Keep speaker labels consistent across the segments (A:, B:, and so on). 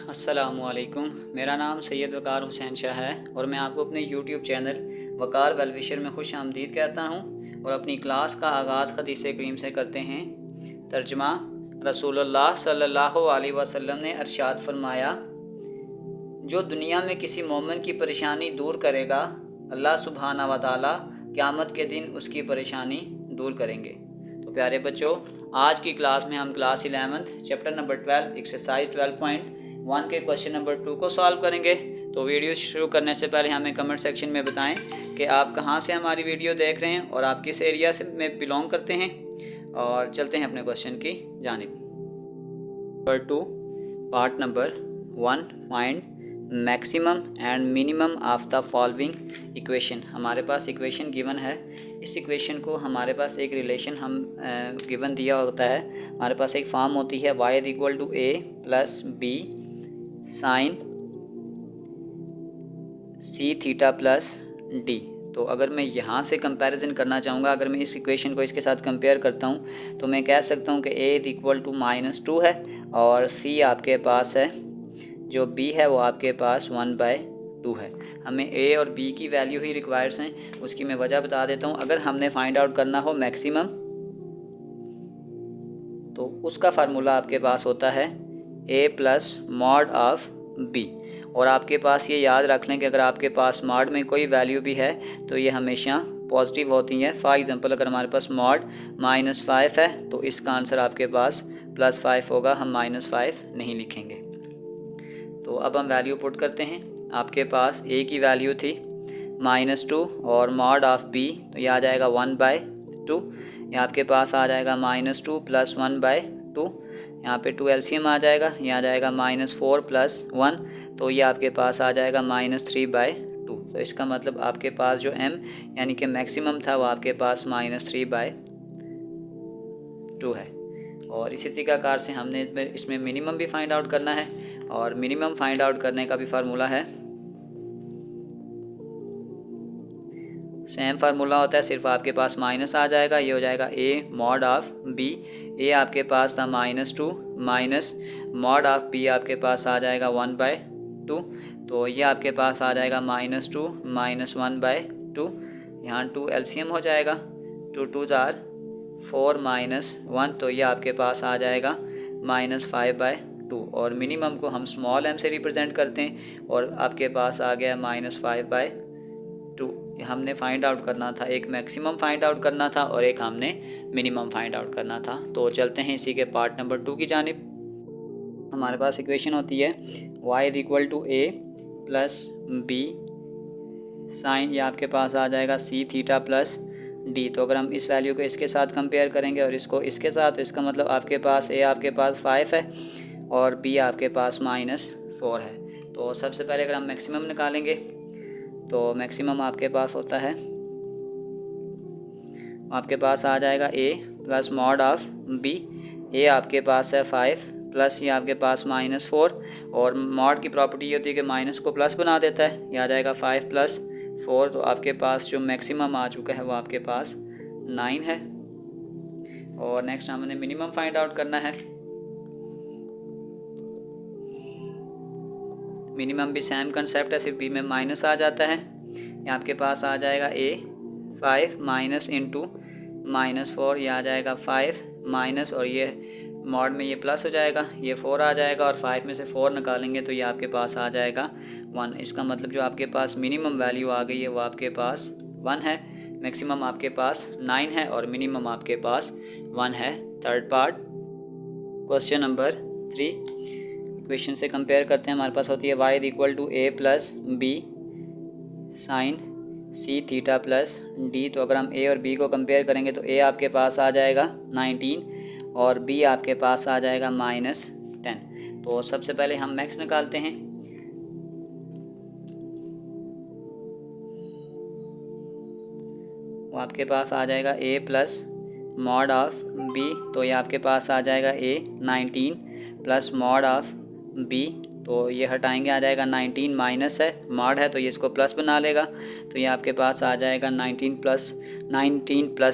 A: अस्सलामुअलैकुम। मेरा नाम सैयद वकार हुसैन शाह है और मैं आपको अपने यूट्यूब चैनल वकार वेलविशर में खुश आमदीद कहता हूँ। और अपनी क्लास का आगाज़ हदीस करीम से करते हैं। तर्जमा। रसूलुल्लाह सल्लल्लाहु अलैहि वसल्लम ने इरशाद फरमाया, जो दुनिया में किसी मोमिन की परेशानी दूर करेगा, अल्लाह सुब्हाना व तआला क़यामत के दिन उसकी परेशानी दूर करेंगे। तो प्यारे बच्चों, आज की क्लास में हम क्लास 11 चैप्टर नंबर 12 एक्सरसाइज 12.1 के क्वेश्चन नंबर 2 को सॉल्व करेंगे। तो वीडियो शुरू करने से पहले हमें कमेंट सेक्शन में बताएं कि आप कहां से हमारी वीडियो देख रहे हैं और आप किस एरिया से में बिलोंग करते हैं। और चलते हैं अपने क्वेश्चन की जानिब। Number 2 part number 1 find maximum and minimum of the following equation. हमारे पास इक्वेशन गिवन है। इस इक्वेशन को हमारे पास एक रिलेशन हम गिवन दिया होता है। हमारे पास एक फॉर्म होती है y equal to a plus B sine C theta plus D. तो अगर मैं यहाँ से कंपैरिजन करना चाहूँगा, अगर मैं इस इक्वेशन को इसके साथ कंपेयर करता हूँ तो मैं कह सकता हूँ कि a इक्वल टू -2 है और c आपके पास है, जो b है वो आपके पास 1/2 है। हमें a और b की वैल्यू ही रिक्वायर्स हैं। उसकी मैं वजह बता देता हूँ। अगर हमने फाइंड आउट करना हो मैक्सिमम तो उसका फार्मूला आपके पास होता है a plus mod of b। और आपके पास ये याद रख लें कि अगर आपके पास मॉड में कोई वैल्यू भी है तो ये हमेशा पॉजिटिव होती हैं। फॉर एग्जांपल अगर हमारे पास मॉड -5 है तो इसका आंसर आपके पास +5 होगा, हम -5 नहीं लिखेंगे। तो अब हम वैल्यू पुट करते हैं। आपके पास a की वैल्यू थी -2 और मॉड ऑफ b, तो ये आ जाएगा 1/2। ये आपके पास आ जाएगा -2 प्लस 1/2। यहाँ पे 2 एलसीएम आ जाएगा, ये आ जाएगा -4 प्लस 1, तो ये आपके पास आ जाएगा -3/2। तो इसका मतलब आपके पास जो m यानी कि मैक्सिमम था वो आपके पास -3/2 है। और इसी तरीक़ाकार से हमने इसमें मिनिमम भी फाइंड आउट करना है और मिनिमम फाइंड आउट करने का भी फार्मूला है, सेम फार्मूला होता है, सिर्फ आपके पास माइनस आ जाएगा। ये हो जाएगा a mod of b। a आपके पास था -2 माइनस मॉड ऑफ b आपके पास आ जाएगा 1/2। तो ये आपके पास आ जाएगा -2 माइनस 1/2। यहाँ 2 एलसीएम हो जाएगा, 2 2 जार 4 माइनस 1, तो ये आपके पास आ जाएगा -5/2। और मिनिमम को हम स्मॉल m से रिप्रेजेंट करते हैं और आपके पास आ गया -5/2। हमने फाइंड आउट करना था, एक मैक्सिमम फाइंड आउट करना था और एक हमने मिनिमम फाइंड आउट करना था। तो चलते हैं इसी के पार्ट नंबर 2 की जानिब। हमारे पास इक्वेशन होती है y equal to a plus B sine, ये आपके पास आ जाएगा c थीटा प्लस d। तो अगर हम इस वैल्यू को इसके साथ कंपेयर करेंगे और इसको इसके साथ, तो इसका मतलब आपके पास a आपके पास 5 है और b आपके पास -4 है। तो सबसे पहले अगर हम मैक्सिमम निकालेंगे तो मैक्सिमम आपके पास होता है, आपके पास आ जाएगा a plus mod of b। a आपके पास है 5 प्लस ये आपके पास -4, और मॉड की प्रॉपर्टी ये होती है कि माइनस को प्लस बना देता है। ये आ जाएगा 5 + 4, तो आपके पास जो मैक्सिमम आ चुका है वो आपके पास 9 है। और नेक्स्ट हमने मिनिमम फाइंड आउट करना है। मिनिमम भी सेम कंसेप्ट है, सिर्फ बी में माइनस आ जाता है। ये आपके पास आ जाएगा a 5 माइनस इंटू -4, ये आ जाएगा 5 माइनस, और ये मॉड में ये प्लस हो जाएगा, ये 4 आ जाएगा और 5 में से 4 निकालेंगे तो ये आपके पास आ जाएगा 1। इसका मतलब जो आपके पास मिनिमम वैल्यू आ गई है वो आपके पास 1 है। मैक्सिमम आपके पास 9 है और मिनिमम आपके पास 1 है। Third part question number 3 equation से कंपेयर करते हैं। हमारे पास होती है y equal to a plus B sine C theta plus D. तो अगर हम a और b को कंपेयर करेंगे तो a आपके पास आ जाएगा 19 और b आपके पास आ जाएगा -10। तो सबसे पहले हम मैक्स निकालते हैं। वो आपके पास आ जाएगा a plus mod of b, तो ये आपके पास आ जाएगा a 19 plus mod of b, तो ये हटाएंगे, आ जाएगा 19 माइनस है, मॉड है तो ये इसको प्लस बना लेगा, तो ये आपके पास आ जाएगा 19 प्लस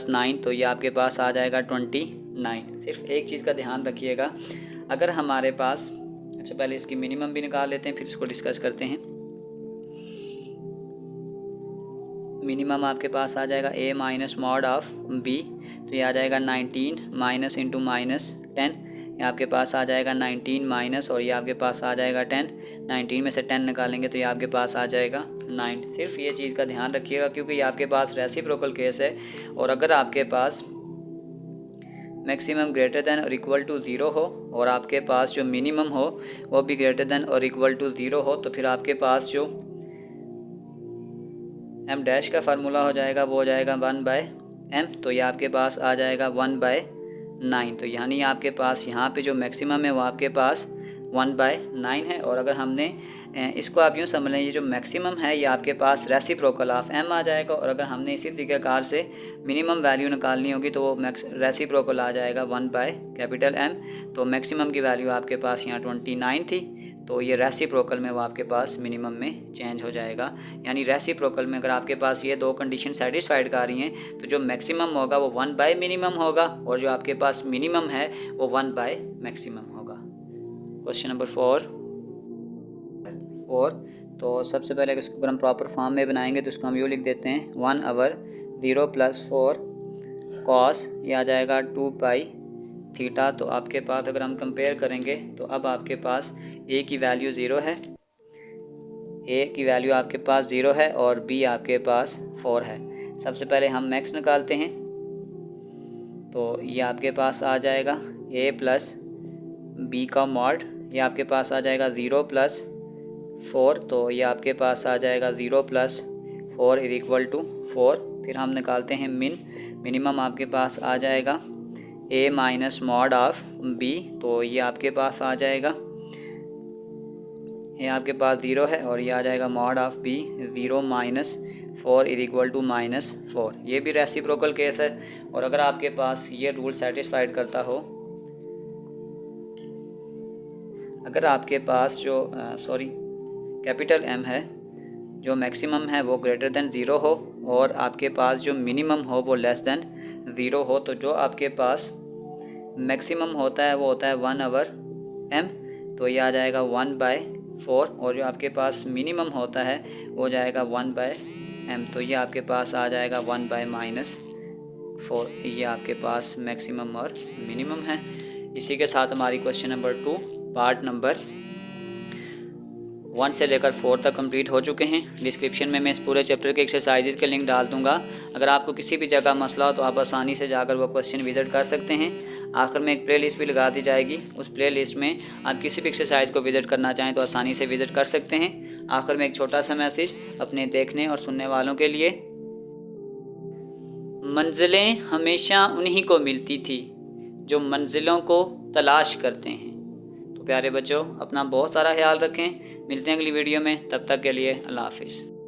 A: 9, तो ये आपके पास आ जाएगा 29। सिर्फ एक चीज़ का ध्यान रखिएगा, अगर हमारे पास अच्छा, पहले इसकी मिनिमम भी निकाल लेते हैं, फिर इसको डिस्कस करते हैं। मिनिमम आपके पास आ जाएगा a minus mod of b, तो ये आ जाएगा 19 माइनस इंटू माइनस 10, ये आपके पास आ जाएगा 19 माइनस, और ये आपके पास आ जाएगा 10। 19 में से 10 निकालेंगे तो ये आपके पास आ जाएगा 9। सिर्फ ये चीज़ का ध्यान रखिएगा क्योंकि ये आपके पास रेसिप्रोकल केस है, और अगर आपके पास मैक्सिमम ग्रेटर दैन और इक्वल टू 0 हो और आपके पास जो मिनिमम हो वो भी ग्रेटर दैन और इक्वल टू 0 हो, तो फिर आपके पास जो m डैश का फार्मूला हो जाएगा वो हो जाएगा 1/m, तो ये आपके पास आ जाएगा 1/9। तो यानी आपके पास यहाँ पे जो मैक्सिमम है वो आपके पास 1/9 है। और अगर हमने इसको आप यूँ समझ लें, ये जो मैक्सिमम है ये आपके पास रेसिप्रोकल ऑफ m आ जाएगा, और अगर हमने इसी तरीक़ेकार से मिनिमम वैल्यू निकालनी होगी तो वो रेसिप्रोकल आ जाएगा 1/M। तो मैक्सिमम की वैल्यू आपके पास यहाँ 29 थी, तो ये रेसिप्रोकल में वो आपके पास मिनिमम में चेंज हो जाएगा। यानी रेसिप्रोकल में अगर आपके पास ये दो कंडीशन सेटिस्फाइड कर रही हैं तो जो मैक्सिमम होगा वो 1/मिनिमम होगा, और जो आपके पास मिनिमम है वो 1/मैक्सिमम होगा। Question number 4। तो सबसे पहले अगर हम प्रॉपर फॉर्म में बनाएंगे तो इसको हम यूँ लिख देते हैं 1/0 + 4 cos, ये आ जाएगा 2π थीटा। तो आपके पास अगर हम कंपेयर करेंगे तो अब आपके पास a की वैल्यू 0 है, a की वैल्यू आपके पास 0 है और b आपके पास 4 है। सबसे पहले हम मैक्स निकालते हैं, तो ये आपके पास आ जाएगा a + b का मॉड, ये आपके पास आ जाएगा 0 + 4, तो ये आपके पास आ जाएगा 0 + 4 = 4। फिर हम निकालते हैं मिनिमम आपके पास आ जाएगा a minus mod of b, तो ये आपके पास आ जाएगा, ये आपके पास 0 है और ये आ जाएगा मॉड ऑफ b 0 - 4 = -4। ये भी रेसिप्रोकल केस है, और अगर आपके पास ये रूल सेटिस्फाइड करता हो, अगर आपके पास जो कैपिटल M है जो मैक्सिमम है वो ग्रेटर दैन 0 हो और आपके पास जो मिनिमम हो वो लेस दैन 0 हो, तो जो आपके पास मैक्सिमम होता है वो होता है 1/m, तो ये आ जाएगा 1/4, और जो आपके पास मिनिमम होता है वो हो जाएगा 1/m, तो ये आपके पास आ जाएगा 1/-4। ये आपके पास मैक्सिमम और मिनिमम है। इसी के साथ हमारी क्वेश्चन नंबर 2 पार्ट नंबर 1 से लेकर 4 तक कंप्लीट हो चुके हैं। डिस्क्रिप्शन में मैं इस पूरे चैप्टर के एक्सरसाइजेज के लिंक डाल दूंगा। अगर आपको किसी भी जगह मसला हो तो आप आसानी से जाकर वो क्वेश्चन विजिट कर सकते हैं। आखिर में एक प्लेलिस्ट भी लगा दी जाएगी, उस प्लेलिस्ट में आप किसी भी एक्सरसाइज को विजिट करना चाहें तो आसानी से विजिट कर सकते हैं। आखिर में एक छोटा सा मैसेज अपने देखने और सुनने वालों के लिए, मंजिलें हमेशा उन्हीं को मिलती थी जो मंजिलों को तलाश करते हैं। तो प्यारे बच्चों, अपना बहुत सारा ख्याल रखें। मिलते हैं अगली वीडियो में, तब तक के लिए अल्लाह हाफिज़।